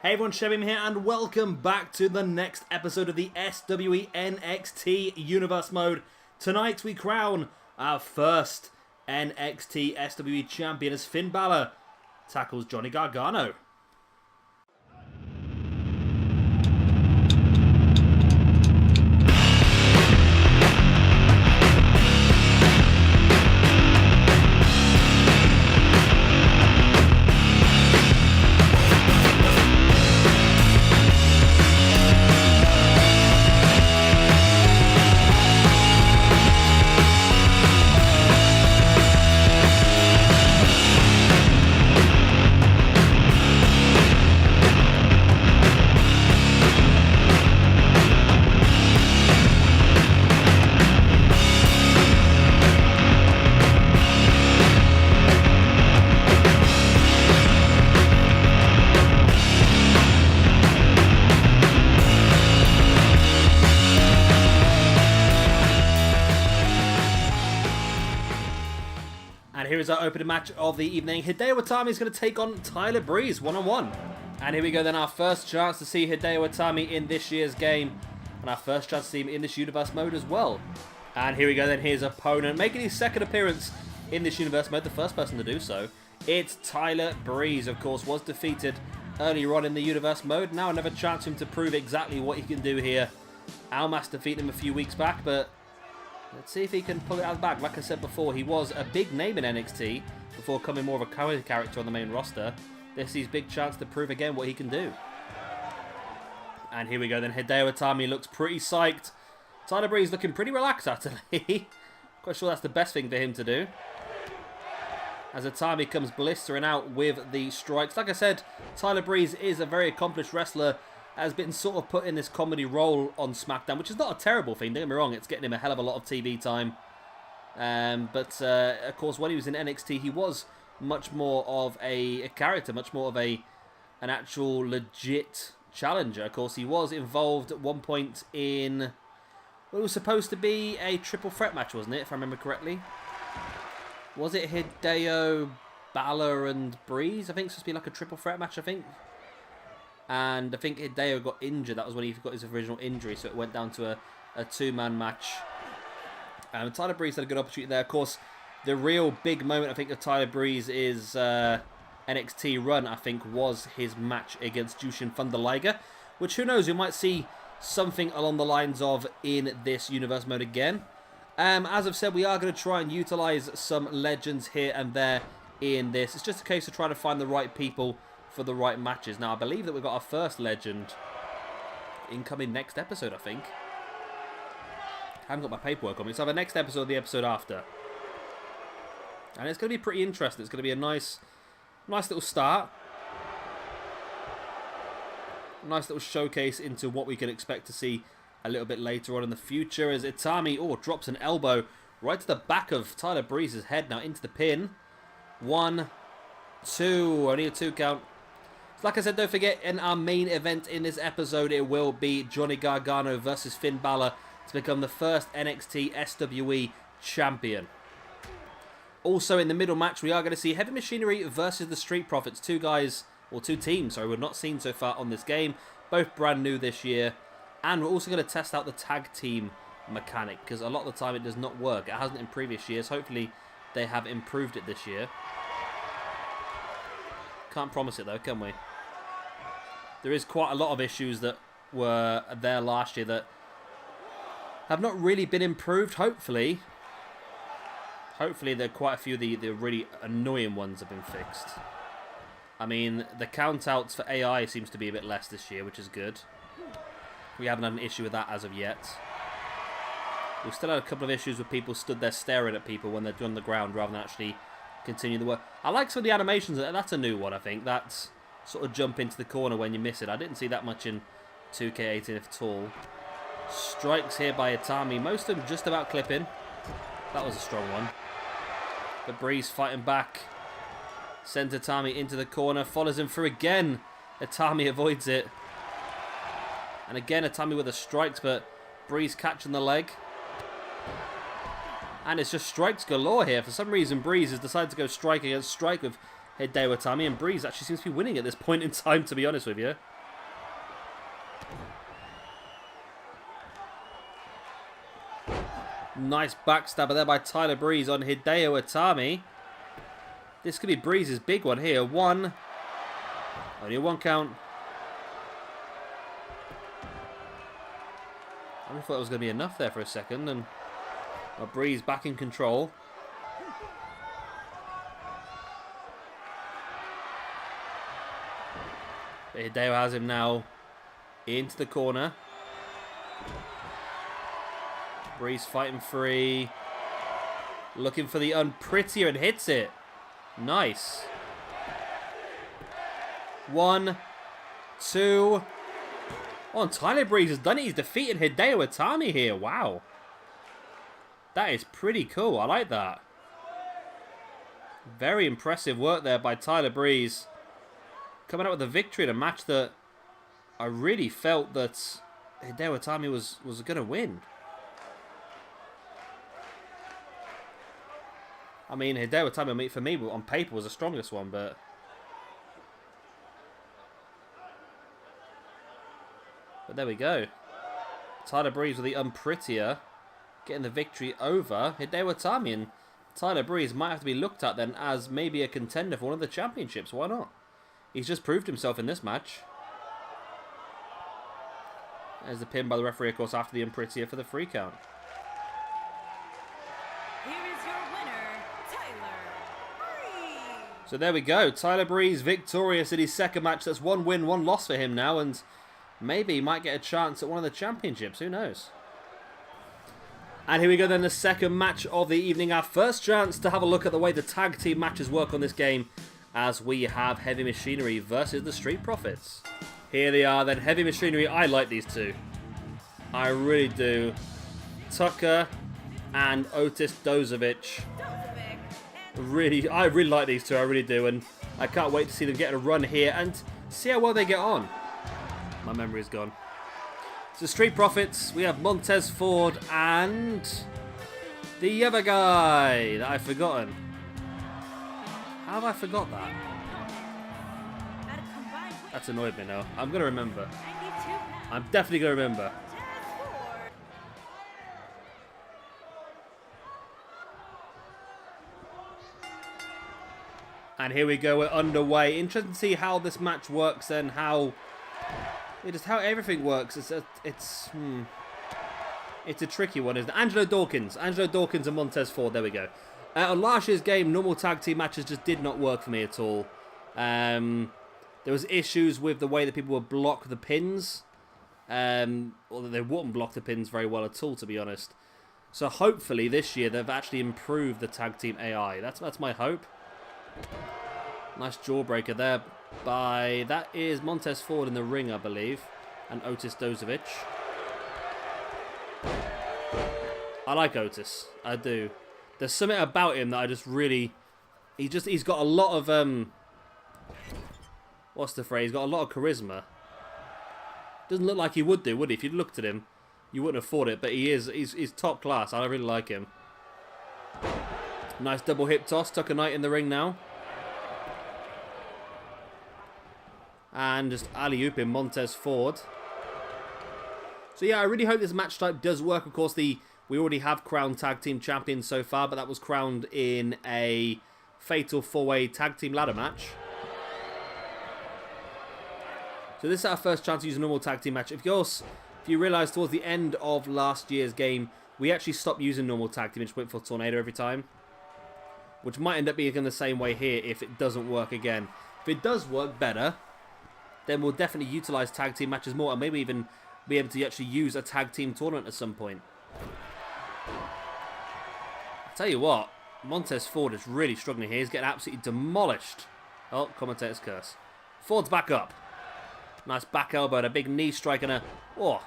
Hey everyone, Shevim here, and welcome back to the next episode of the SWE NXT Universe Mode. Tonight we crown our first NXT SWE champion as Finn Balor tackles Johnny Gargano. And here is our opening match of the evening. Hideo Itami is going to take on Tyler Breeze one-on-one. And here we go then, our first chance to see Hideo Itami in this year's game. And our first chance to see him in this universe mode as well. And here we go then, his opponent, making his second appearance in this universe mode, the first person to do so. It's Tyler Breeze, of course, was defeated earlier on in the universe mode. Now another chance for him to prove exactly what he can do here. Almas defeated him a few weeks back, but let's see if he can pull it out of the bag. Like I said before, he was a big name in NXT before becoming more of a comedy character on the main roster. This is his big chance to prove again what he can do. And here we go then. Hideo Itami looks pretty psyched. Tyler Breeze looking pretty relaxed actually. Quite sure that's the best thing for him to do. As Itami comes blistering out with the strikes. Like I said, Tyler Breeze is a very accomplished wrestler. Has been sort of put in this comedy role on SmackDown, which is not a terrible thing, don't get me wrong, it's getting him a hell of a lot of TV time. But of course, when he was in NXT, he was much more of a character, much more of an actual legit challenger. Of course, he was involved at one point in what was supposed to be a triple threat match, wasn't it, if I remember correctly? Was it Hideo, Balor and Breeze? I think it's supposed to be like a triple threat match, I think. And I think Hideo got injured. That was when he got his original injury, so it went down to a two-man match. Tyler Breeze had a good opportunity there. Of course, the real big moment, I think, of Tyler Breeze is NXT run, I think, was his match against Jushin Thunder Liger, which, who knows, we might see something along the lines of in this universe mode again. As I've said, we are going to try and utilize some legends here and there in this. It's just a case of trying to find the right people for the right matches. Now, I believe that we've got our first legend incoming next episode, I think. I haven't got my paperwork on me. So the next episode or the episode after. And it's going to be pretty interesting. It's going to be a nice little start. Nice little showcase into what we can expect to see a little bit later on in the future. As Itami, drops an elbow right to the back of Tyler Breeze's head now into the pin. 1, 2, only a 2 count. Like I said, don't forget, in our main event in this episode, it will be Johnny Gargano versus Finn Balor to become the first NXT SWE champion. Also, in the middle match, we are going to see Heavy Machinery versus the Street Profits. Two teams, we've not seen so far on this game. Both brand new this year. And we're also going to test out the tag team mechanic, because a lot of the time it does not work. It hasn't in previous years. Hopefully, they have improved it this year. Can't promise it though, can we? There is quite a lot of issues that were there last year that have not really been improved. Hopefully there are quite a few of the really annoying ones have been fixed. I mean, the countouts for AI seems to be a bit less this year, which is good. We haven't had an issue with that as of yet. We've still had a couple of issues with people stood there staring at people when they're on the ground rather than actually continue the work. I like some of the animations. That's a new one, I think. That's sort of jump into the corner when you miss it. I didn't see that much in 2K18 at all. Strikes here by Itami. Most of them just about clipping. That was a strong one. But Breeze fighting back. Sends Itami into the corner. Follows him through again. Itami avoids it. And again, Itami with the strikes, but Breeze catching the leg. And it's just strikes galore here. For some reason, Breeze has decided to go strike against strike with Hideo Itami, and Breeze actually seems to be winning at this point in time, to be honest with you. Nice backstabber there by Tyler Breeze on Hideo Itami. This could be Breeze's big one here. Only a 1 count. I really thought it was going to be enough there for a second, and Breeze back in control. But Hideo has him now into the corner. Breeze fighting free. Looking for the unprettier and hits it. Nice. 1, 2. Oh, and Tyler Breeze has done it. He's defeated Hideo Itami here. Wow. That is pretty cool. I like that. Very impressive work there by Tyler Breeze. Coming out with a victory in a match that I really felt that Hideo Itami was going to win. I mean, Hideo Itami, for me, on paper, was the strongest one, but... But there we go. Tyler Breeze with the unprettier, getting the victory over Hideo Itami. And Tyler Breeze might have to be looked at then as maybe a contender for one of the championships. Why not? He's just proved himself in this match. There's the pin by the referee, of course, after the unprettier for the free count. So there we go. Tyler Breeze victorious in his second match. That's 1 win, 1 loss for him now. And maybe he might get a chance at one of the championships. Who knows? And here we go then, the second match of the evening. Our first chance to have a look at the way the tag team matches work on this game. As we have Heavy Machinery versus the Street Profits. Here they are then. Heavy Machinery. I like these two. I really do. Tucker and Otis Dozovic. I really like these two, I really do, and I can't wait to see them get a run here and see how well they get on. My memory is gone. So Street Profits, we have Montez Ford and the other guy that I've forgotten. How have I forgot that? That's annoyed me now. I'm going to remember. I'm definitely going to remember. And here we go, we're underway. Interesting to see how this match works and how everything works. It's a tricky one, isn't it? Angelo Dawkins and Montez Ford. There we go. On last year's game, normal tag team matches just did not work for me at all. There was issues with the way that people would block the pins, or that they wouldn't block the pins very well at all, to be honest. So hopefully this year they've actually improved the tag team AI. That's my hope. Nice jawbreaker there by... That is Montez Ford in the ring, I believe. And Otis Dozovic. I like Otis. I do. There's something about him that I just really... He's got a lot of... What's the phrase? He's got a lot of charisma. Doesn't look like he would do, would he? If you looked at him, you wouldn't have thought it. But he is. He's top class. I really like him. Nice double hip toss. Tucker Knight in the ring now. And just alley-ooping Montez Ford. So yeah, I really hope this match type does work. Of course, we already have crowned tag team champions so far, but that was crowned in a fatal 4-way tag team ladder match. So this is our first chance to use a normal tag team match. Of course, if you realise towards the end of last year's game, we actually stopped using normal tag team and just went for Tornado every time. Which might end up being the same way here if it doesn't work again. If it does work better, then we'll definitely utilise tag team matches more and maybe even be able to actually use a tag team tournament at some point. I'll tell you what, Montez Ford is really struggling here. He's getting absolutely demolished. Oh, commentator's curse. Ford's back up. Nice back elbow and a big knee strike and a... Oh,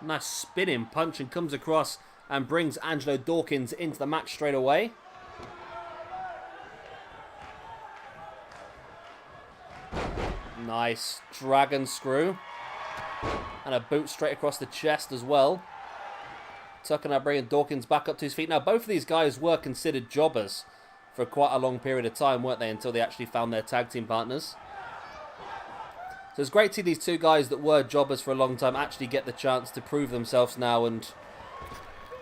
nice spinning punch, and comes across and brings Angelo Dawkins into the match straight away. Nice dragon screw. And a boot straight across the chest as well. Tucker now bringing Dawkins back up to his feet. Now, both of these guys were considered jobbers for quite a long period of time, weren't they, until they actually found their tag team partners. So it's great to see these two guys that were jobbers for a long time actually get the chance to prove themselves now and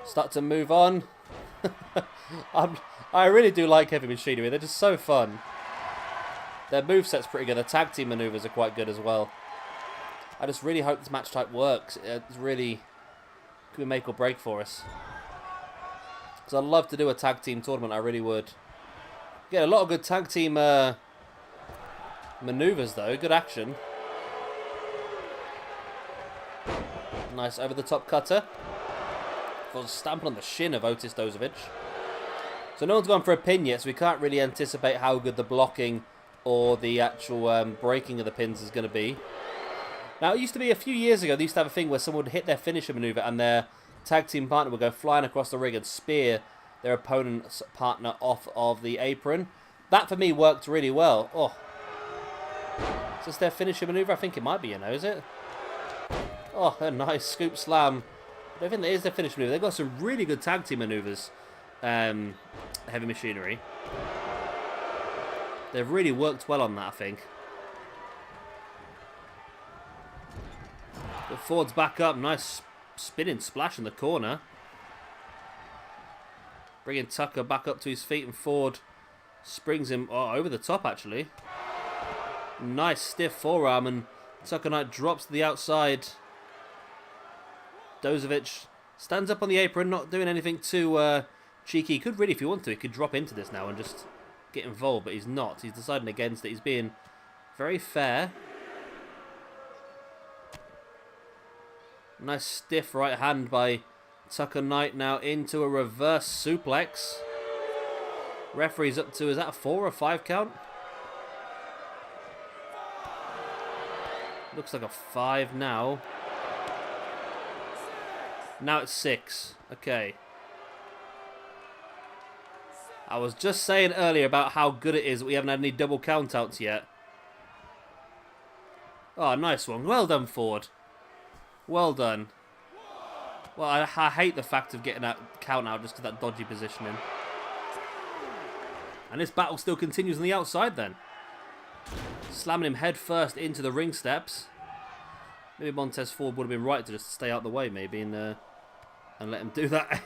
start to move on. I really do like Heavy Machinery. They're just so fun. Their moveset's pretty good. The tag team maneuvers are quite good as well. I just really hope this match type works. It's really could be make or break for us. Because I'd love to do a tag team tournament. I really would. Get a lot of good tag team maneuvers though. Good action. Nice over the top cutter. Was stamping on the shin of Otis Dozovic. So no one's gone for a pin yet, so we can't really anticipate how good the blocking or the actual breaking of the pins is going to be. Now, it used to be a few years ago, they used to have a thing where someone would hit their finisher maneuver and their tag team partner would go flying across the ring and spear their opponent's partner off of the apron. That, for me, worked really well. Oh. Is this their finisher maneuver? I think it might be, is it? Oh, a nice scoop slam. I think that is their finisher maneuver. They've got some really good tag team maneuvers. Heavy Machinery. They've really worked well on that, I think. But Ford's back up. Nice spinning splash in the corner. Bringing Tucker back up to his feet, and Ford springs him over the top, actually. Nice stiff forearm, and Tucker Knight drops to the outside. Dozovic stands up on the apron, not doing anything too cheeky. He could really, if he wanted to, he could drop into this now and just get involved, but he's not. He's deciding against it. He's being very fair. Nice stiff right hand by Tucker Knight now into a reverse suplex. Referee's up to, is that a 4 or 5 count? Looks like a 5 now. Now it's 6. Okay. I was just saying earlier about how good it is that we haven't had any double countouts yet. Oh, nice one. Well done, Ford. Well done. Well, I hate the fact of getting that count out just to that dodgy positioning. And this battle still continues on the outside then. Slamming him head first into the ring steps. Maybe Montez Ford would have been right to just stay out of the way maybe and let him do that.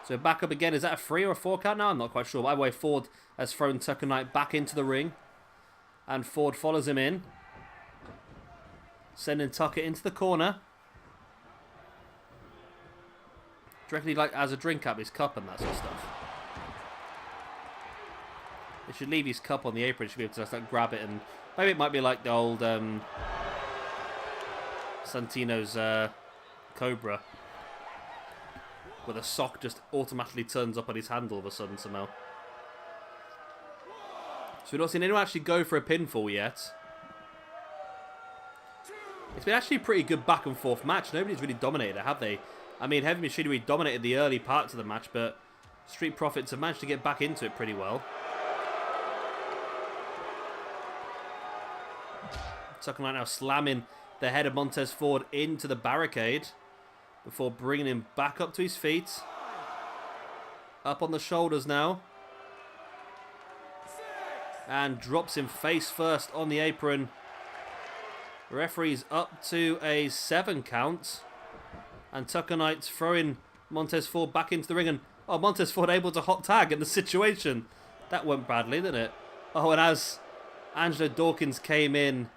So back up again. Is that a 3 or a 4 count now? I'm not quite sure. By the way, Ford has thrown Tucker Knight back into the ring. And Ford follows him in. Sending Tucker into the corner. Do you reckon he has a drink out of his cup and that sort of stuff? He should leave his cup on the apron. He should be able to just grab it, and maybe it might be like the old Santino's Cobra, where the sock just automatically turns up on his hand all of a sudden somehow. So we've not seen anyone actually go for a pinfall yet. It's been actually a pretty good back and forth match. Nobody's really dominated it, have they? I mean, Heavy Machinery dominated the early parts of the match, but Street Profits have managed to get back into it pretty well. Tucker Knight now slamming the head of Montez Ford into the barricade before bringing him back up to his feet. Up on the shoulders now. And drops him face first on the apron. Referee's up to a 7 count. And Tucker Knight's throwing Montez Ford back into the ring. And Montez Ford able to hot tag in the situation. That went badly, didn't it? Oh, and as Angelo Dawkins came in,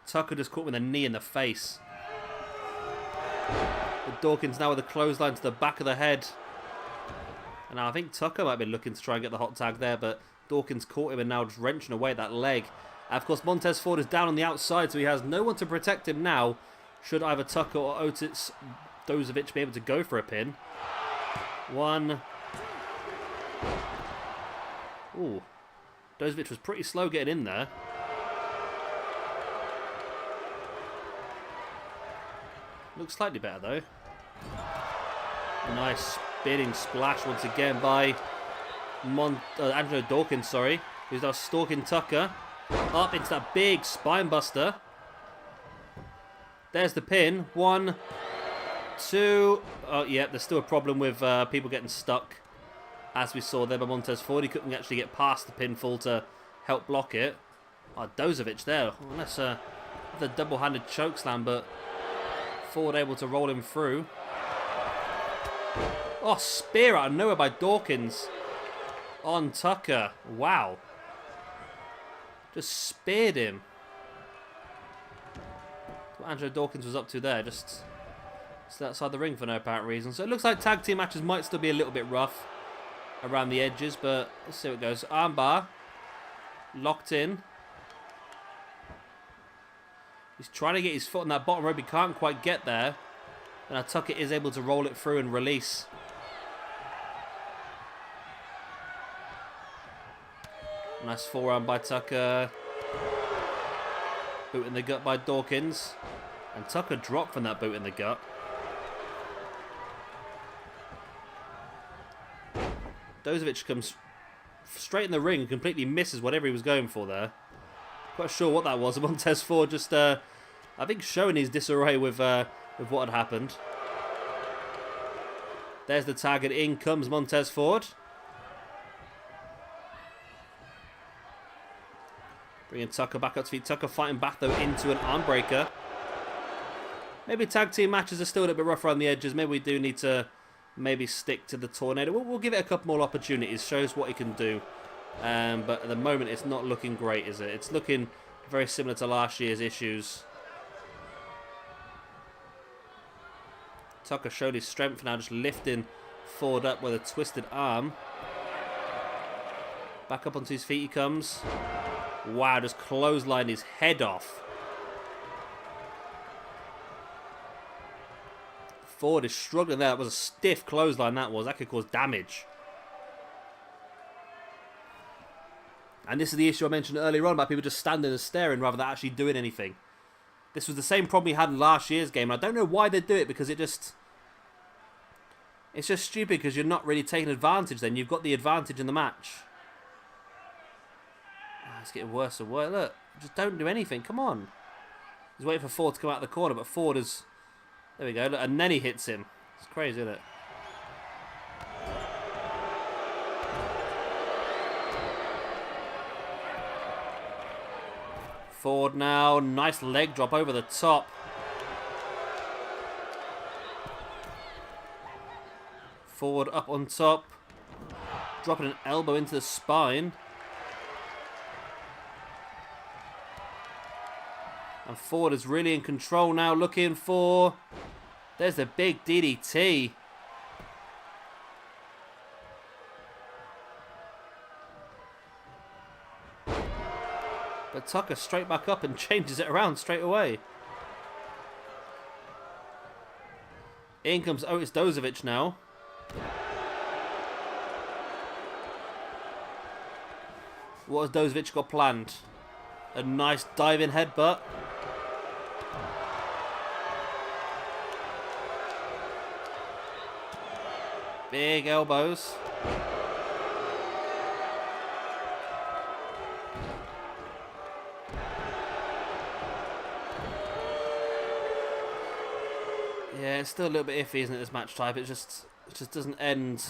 Tucker just caught him with a knee in the face. But Dawkins now with a clothesline to the back of the head. And now I think Tucker might be looking to try and get the hot tag there, but Dawkins caught him and now just wrenching away that leg. And of course, Montez Ford is down on the outside, so he has no one to protect him now. Should either Tucker or Otis Dozovic be able to go for a pin. 1. Ooh. Dozovic was pretty slow getting in there. Looks slightly better though. Nice spinning splash once again by Angelo Dawkins, sorry. Who's now stalking Tucker. Up into that big spine buster. There's the pin. 1, 2. Oh, yeah, there's still a problem with people getting stuck. As we saw there by Montez Ford, he couldn't actually get past the pinfall to help block it. Oh, Dozovic there. Oh, that's the double-handed chokeslam, but Ford able to roll him through. Oh, spear out of nowhere by Dawkins on Tucker. Wow. Just speared him. That's what Angelo Dawkins was up to there. Just outside the ring for no apparent reason. So it looks like tag team matches might still be a little bit rough around the edges, but let's see how it goes. Armbar. Locked in. He's trying to get his foot on that bottom rope. He can't quite get there. And now Tucker is able to roll it through and release. Nice forearm by Tucker. Boot in the gut by Dawkins. And Tucker dropped from that boot in the gut. Dozovic comes straight in the ring and completely misses whatever he was going for there. Quite sure what that was. Montez Ford just, I think, showing his disarray with what had happened. There's the tag, and in comes Montez Ford. Bringing Tucker back up to feet. Tucker fighting back, though, into an arm breaker. Maybe tag team matches are still a little bit rough around the edges. Maybe we do need to maybe stick to the tornado. We'll give it a couple more opportunities. Shows what he can do. But at the moment, it's not looking great, is it? It's looking very similar to last year's issues. Tucker showed his strength now, just lifting Ford up with a twisted arm. Back up onto his feet he comes. Wow, just clotheslined his head off. Ford is struggling there. That was a stiff clothesline, that was. That could cause damage. And this is the issue I mentioned earlier on about people just standing and staring rather than actually doing anything. This was the same problem we had in last year's game. I don't know why they do it, because it's just stupid, because you're not really taking advantage then. You've got the advantage in the match. Oh, it's getting worse and worse. Look, just don't do anything. Come on. He's waiting for Ford to come out of the corner, but Ford is... There we go. Look, and then he hits him. It's crazy, isn't it? Ford now. Nice leg drop over the top. Ford up on top. Dropping an elbow into the spine. And Ford is really in control now, looking for... There's the big DDT. But Tucker straight back up and changes it around straight away. In comes Otis Dozovic now. What has Dozovic got planned? A nice diving headbutt. Big elbows. Yeah, it's still a little bit iffy, isn't it, this match type? It just doesn't end.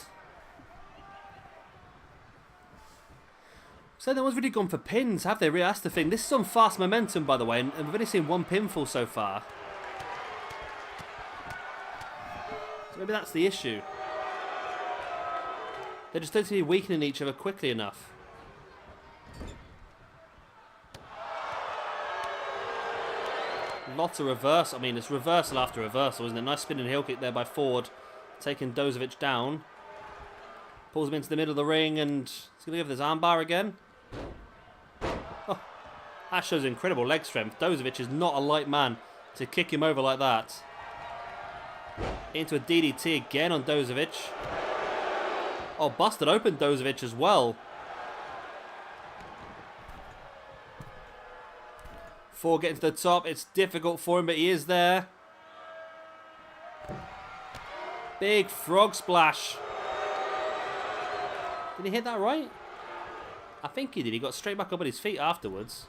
So no one's really gone for pins, have they? Really, that's the thing. This is on fast momentum, by the way, and we've only seen one pinfall so far. So maybe that's the issue. They just don't seem to be weakening each other quickly enough. Lots of reverse. I mean, it's reversal after reversal, isn't it? Nice spinning heel kick there by Ford, taking Dozovic down. Pulls him into the middle of the ring, and he's going to give this armbar again. Oh, that shows incredible leg strength. Dozovic is not a light man to kick him over like that. Into a DDT again on Dozovic. Oh, busted open Dozovic as well. Ford getting to the top. It's difficult for him, but he is there. Big frog splash. Did he hit that right? I think he did. He got straight back up on his feet afterwards.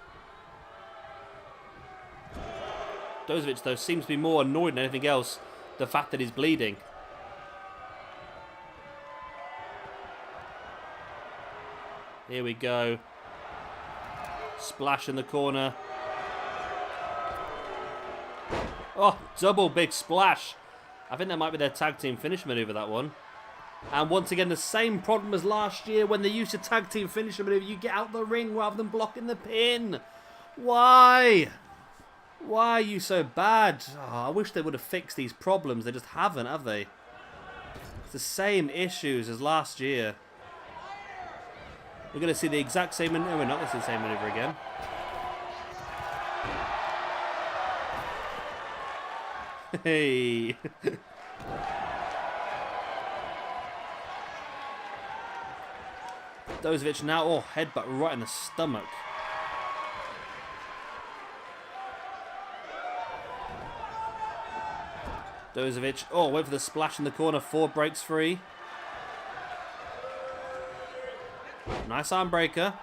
Dozovic, though, seems to be more annoyed than anything else the fact that he's bleeding. Here we go. Splash in the corner. Oh, double big splash. I think that might be their tag team finish maneuver, that one. And once again, the same problem as last year when they used a tag team finisher maneuver. You get out the ring rather than blocking the pin. Why? Why are you so bad? Oh, I wish they would have fixed these problems. They just haven't, have they? It's the same issues as last year. We're going to see the exact same maneuver. No, we're not going to see the same maneuver again. Hey. Dozovic now. Oh, headbutt right in the stomach. Dozovic. Oh, wait for the splash in the corner. 4 breaks free. Nice arm breaker.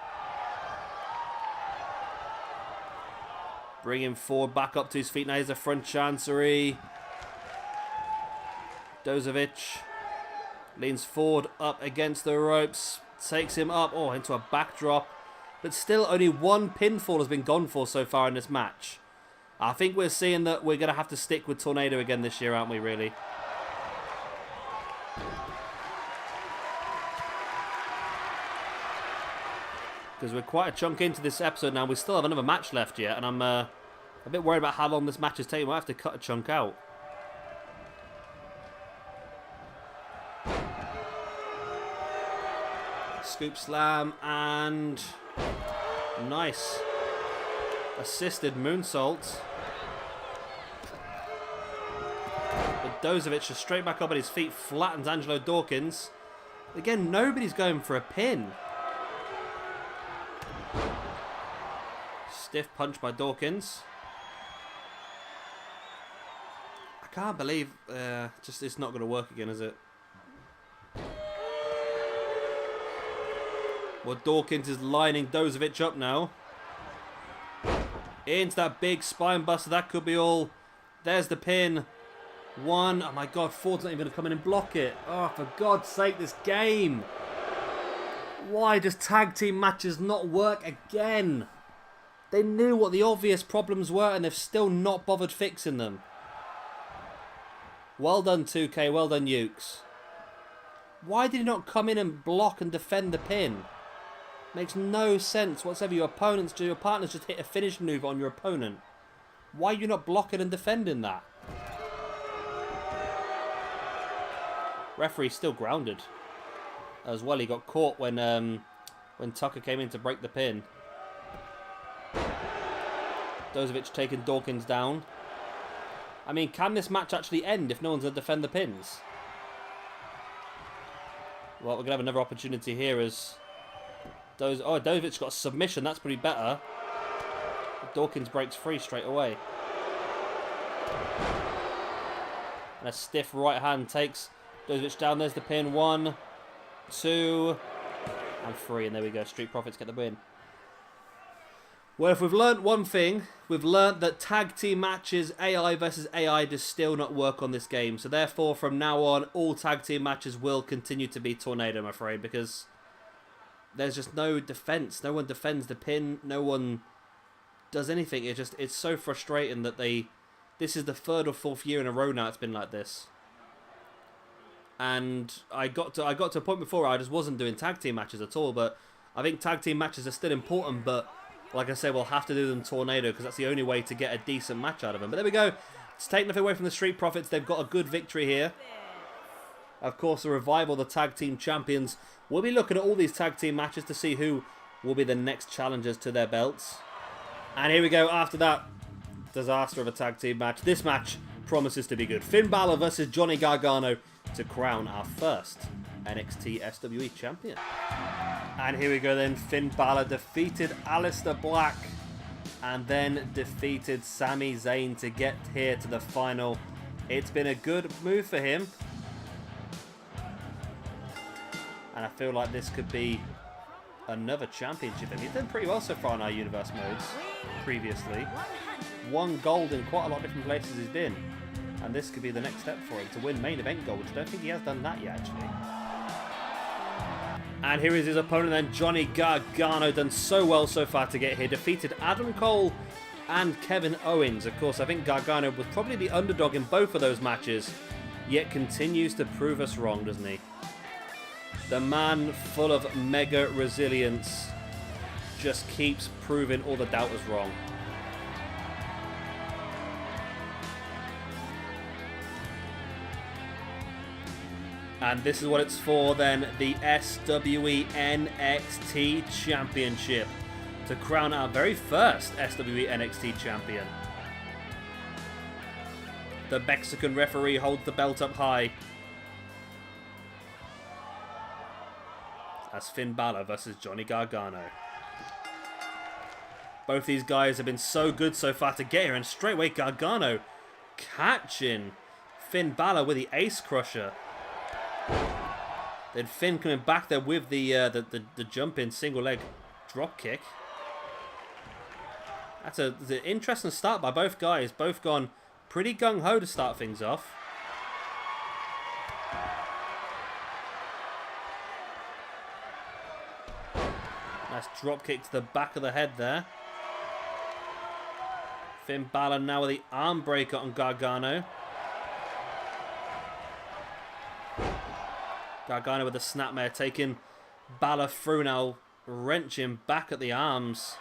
Bring him forward, back up to his feet. Now he's a front chancery. Dozovic leans forward, up against the ropes. Takes him up, oh, into a backdrop. But still, only 1 pinfall has been gone for so far in this match. I think we're seeing that we're going to have to stick with Tornado again this year, aren't we, really? Because we're quite a chunk into this episode now. We still have another match left yet, and I'm a bit worried about how long this match is taking. We'll have to cut a chunk out. Scoop slam, and nice. Assisted moonsault. But Dozovic just straight back up at his feet, flattens Angelo Dawkins. Again, nobody's going for a pin. Stiff punch by Dawkins. I can't believe just it's not going to work again, is it? Well, Dawkins is lining Dozovic up now. Into that big spine buster. That could be all. There's the pin. 1. Oh my God, Ford's not even going to come in and block it. Oh, for God's sake, this game. Why does tag team matches not work again? They knew what the obvious problems were and they've still not bothered fixing them. Well done, 2K. Well done, Ukes. Why did he not come in and block and defend the pin? Makes no sense whatsoever. Your partners just hit a finish move on your opponent. Why are you not blocking and defending that? Referee's still grounded. As well, he got caught when Tucker came in to break the pin. Dozovic taking Dawkins down. I mean, can this match actually end if no one's going to defend the pins? Well, we're going to have another opportunity here as... Dozovic got a submission. That's pretty better. Dawkins breaks free straight away. And a stiff right hand takes Dozovic down. There's the pin. 1, 2, and 3. And there we go. Street Profits get the win. Well, if we've learnt one thing, we've learnt that tag team matches, AI versus AI, does still not work on this game. So therefore, from now on, all tag team matches will continue to be Tornado, I'm afraid, because there's just no defense. No one defends the pin. No one does anything. It's so frustrating that this is the 3rd or 4th year in a row now it's been like this. And I got to a point before where I just wasn't doing tag team matches at all. But I think tag team matches are still important, but like I said, we'll have to do them Tornado because that's the only way to get a decent match out of them. But there we go. It's taken nothing away from the Street Profits. They've got a good victory here. Of course, the Revival, the tag team champions. We'll be looking at all these tag team matches to see who will be the next challengers to their belts. And here we go. After that disaster of a tag team match, this match promises to be good. Finn Balor versus Johnny Gargano to crown our first NXT SWE champion. And here we go then. Finn Balor defeated Aleister Black and then defeated Sami Zayn to get here to the final. It's been a good move for him. And I feel like this could be another championship. He's done pretty well so far in our universe modes previously. 1 gold in quite a lot of different places he's been. And this could be the next step for him to win main event gold, which I don't think he has done that yet, actually. And here is his opponent then, Johnny Gargano, done so well so far to get here. Defeated Adam Cole and Kevin Owens. Of course, I think Gargano was probably the underdog in both of those matches, yet continues to prove us wrong, doesn't he? The man full of mega resilience just keeps proving all the doubters wrong. And this is what it's for then, the SWE NXT Championship, to crown our very first SWE NXT champion. The Mexican referee holds the belt up high as Finn Balor versus Johnny Gargano. Both these guys have been so good so far to get here, and straight away Gargano catching Finn Balor with the Ace Crusher. Then Finn coming back there with the jump-in single leg drop kick. That's an interesting start by both guys. Both gone pretty gung-ho to start things off. Nice drop kick to the back of the head there. Finn Balor now with the arm breaker on Gargano. Gargano with the snapmare, taking Balor through now, wrenching back at the arms.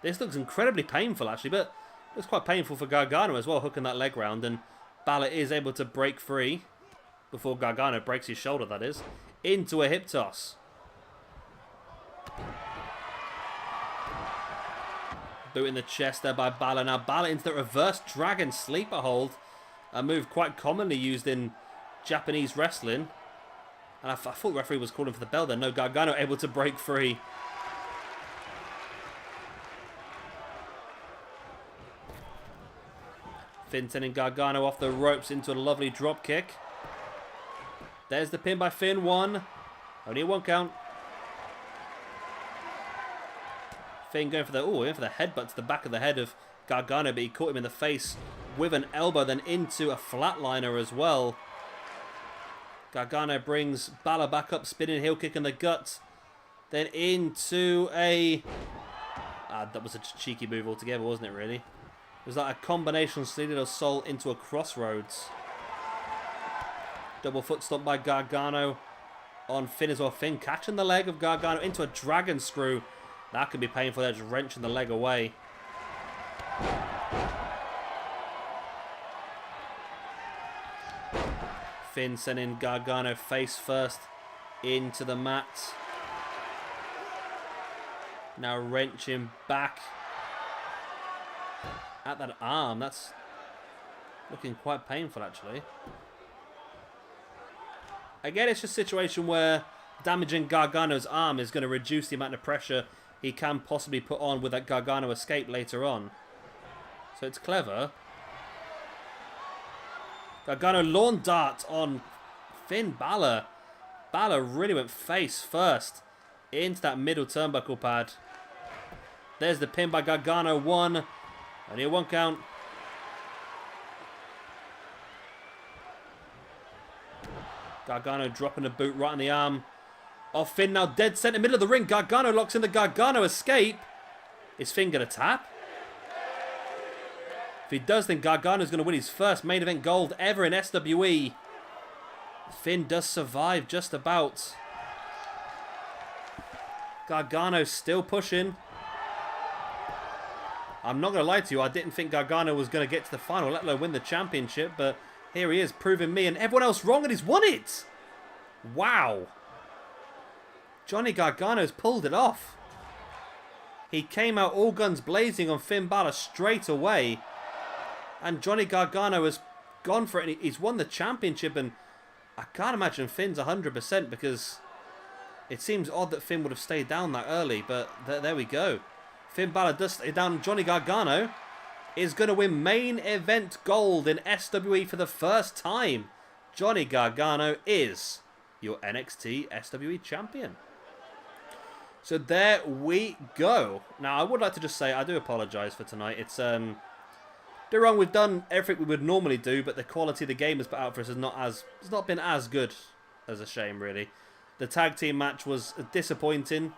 This looks incredibly painful actually, but it was quite painful for Gargano as well, hooking that leg round, and Balor is able to break free before Gargano breaks his shoulder, that is, into a hip toss. Boot in the chest there by Balor. Now Balor into the reverse dragon sleeper hold, a move quite commonly used in Japanese wrestling. And I thought the referee was calling for the bell there. No, Gargano able to break free. Finn sending Gargano off the ropes into a lovely drop kick. There's the pin by Finn. One. Only a 1 count. Finn going for the headbutt to the back of the head of Gargano, but he caught him in the face with an elbow, then into a flatliner as well. Gargano brings Balor back up, spinning heel kick in the gut. Then into a... that was a cheeky move altogether, wasn't it, really? It was like a combination Sleated of Soul into a crossroads. Double foot stomp by Gargano on Finn as well. Finn catching the leg of Gargano into a dragon screw. That could be painful there, just wrenching the leg away. Finn sending Gargano face first into the mat. Now wrenching back at that arm. That's looking quite painful actually. Again, it's just a situation where damaging Gargano's arm is going to reduce the amount of pressure he can possibly put on with that Gargano escape later on. So it's clever. Gargano lawn dart on Finn Balor. Balor really went face first into that middle turnbuckle pad. There's the pin by Gargano. 1. Only a 1 count. Gargano dropping a boot right on the arm of Finn, now dead center, middle of the ring. Gargano locks in the Gargano escape. Is Finn going to tap? If he does, then Gargano's going to win his first main event gold ever in SWE. Finn does survive just about. Gargano still pushing. I'm not going to lie to you, I didn't think Gargano was going to get to the final, let alone win the championship, but here he is proving me and everyone else wrong, and he's won it! Wow. Johnny Gargano's pulled it off. He came out all guns blazing on Finn Balor straight away. And Johnny Gargano has gone for it. He's won the championship. And I can't imagine Finn's 100% because it seems odd that Finn would have stayed down that early. But there we go. Finn Balor does stay down. Johnny Gargano is going to win main event gold in SWE for the first time. Johnny Gargano is your NXT SWE champion. So there we go. Now, I would like to just say, I do apologise for tonight. It's Don't get wrong, we've done everything we would normally do, but the quality the game has put out for us has not been as good. As a shame, really. The tag team match was disappointing,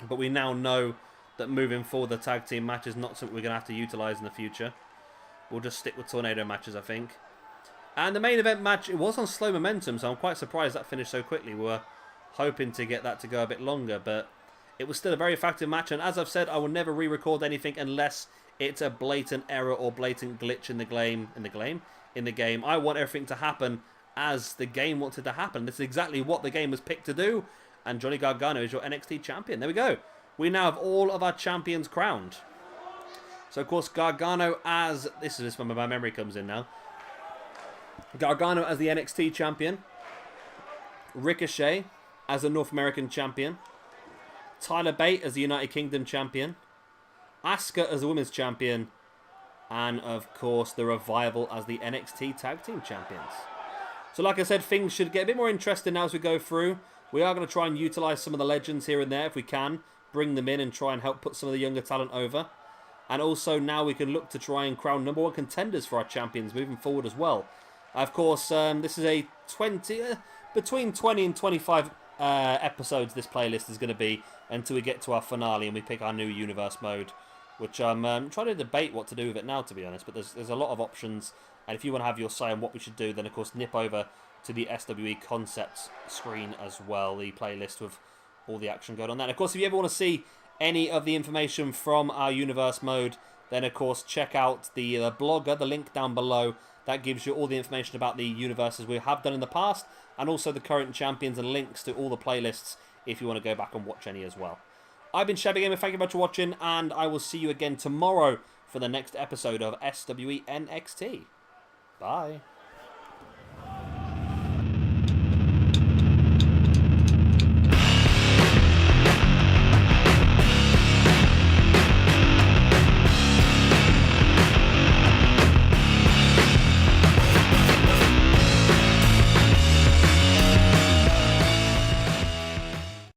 but we now know that moving forward, the tag team match is not something we're going to have to utilise in the future. We'll just stick with tornado matches, I think. And the main event match, it was on slow momentum, so I'm quite surprised that finished so quickly. We were hoping to get that to go a bit longer, but it was still a very effective match. And as I've said, I will never re-record anything unless it's a blatant error or blatant glitch in the game. I want everything to happen as the game wanted to happen. This is exactly what the game was picked to do. And Johnny Gargano is your NXT champion. There we go. We now have all of our champions crowned. So, of course, Gargano as... This is when my memory comes in now. Gargano as the NXT champion. Ricochet as the North American champion. Tyler Bate as the United Kingdom champion. Asuka as the women's champion. And, of course, the Revival as the NXT tag team champions. So, like I said, things should get a bit more interesting now as we go through. We are going to try and utilise some of the legends here and there if we can. Bring them in and try and help put some of the younger talent over. And also now we can look to try and crown #1 contenders for our champions moving forward as well. Of course, this is a between 20 and 25 episodes this playlist is going to be until we get to our finale and we pick our new universe mode. Which I'm trying to debate what to do with it now, to be honest. But there's a lot of options. And if you want to have your say on what we should do, then of course nip over to the SWE concepts screen as well. The playlist with all the action going on there. And of course, if you ever want to see any of the information from our universe mode, then of course check out the blogger, the link down below. That gives you all the information about the universes we have done in the past. And also the current champions and links to all the playlists if you want to go back and watch any as well. I've been Shabby Gamer, thank you very much for watching, and I will see you again tomorrow for the next episode of SWE NXT. Bye.